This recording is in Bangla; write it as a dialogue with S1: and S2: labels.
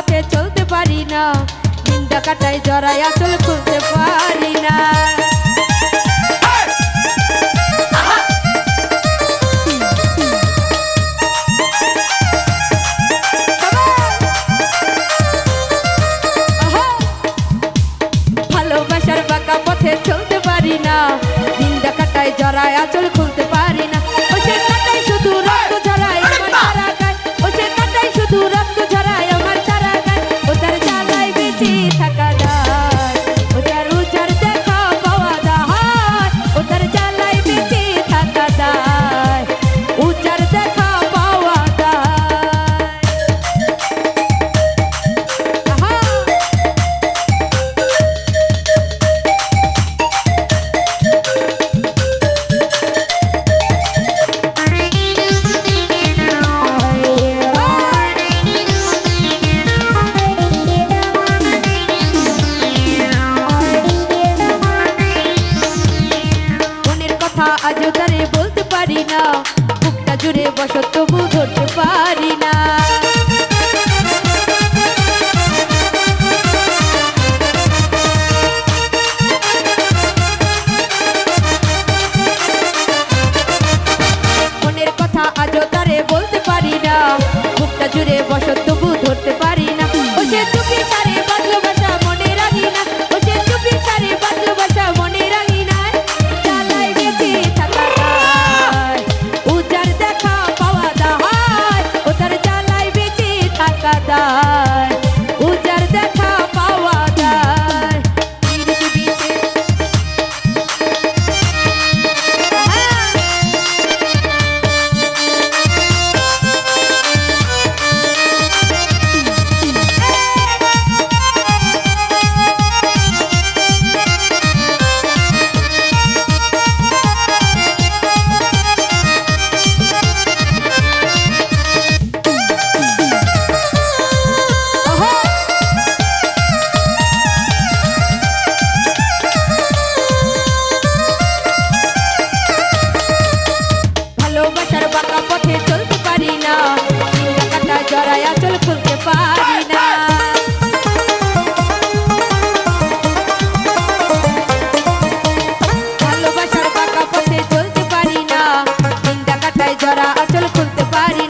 S1: পথে চলতে পারি না, নিন্দা কাটায় জড়ায় আঁচল খুলতে পারি না। ভালোবাসার বাঁকা পথে চলতে পারি না, নিন্দা কাটায় জড়ায় আঁচল খুলতে পারি না। ও সে কাটায় শুধু রক্ত ঝরায় আমার সারা গায়, ও সে কাটায় শুধু রক্ত ঝরায় আমার সারা গায়। ও তার জ্বালায় বেঁচে থাকা দায়, ও তার উজাড় দেখা পাওয়া দায়, ও তার জ্বালায় বেঁচে থাকা দায়, উজাড় দেখা পাওয়া দায়। আজও তারে বলতে পারি না, বুকটা জুড়ে বসত তবু ধরতে পারি না। মনের কথা আজও তারে বলতে পারি না, বুকটা জুড়ে বসত তবু ধরতে পারি না। ও সে চুপি সারে বাঁধলো বাসা মনে রাখি না, ও সে চুপি সারে বাঁধলো বাসা মনে রাখি না। জ্বালায় বেঁচে থাকা দায়, উজাড় দেখা পাওয়া দায়, ও তার জ্বালায় বেঁচে থাকা দায়, উজাড় দেখা পাওয়া দায়। ভালোবাসার বাঁকা পথে চলতে পারি না, নিন্দা কাটায় জড়ায় আঁচল খুলতে পারি না। ভালোবাসার বাঁকা পথে চলতে পারি না, নিন্দা কাটায় জড়া আঁচল খুলতে পারি না।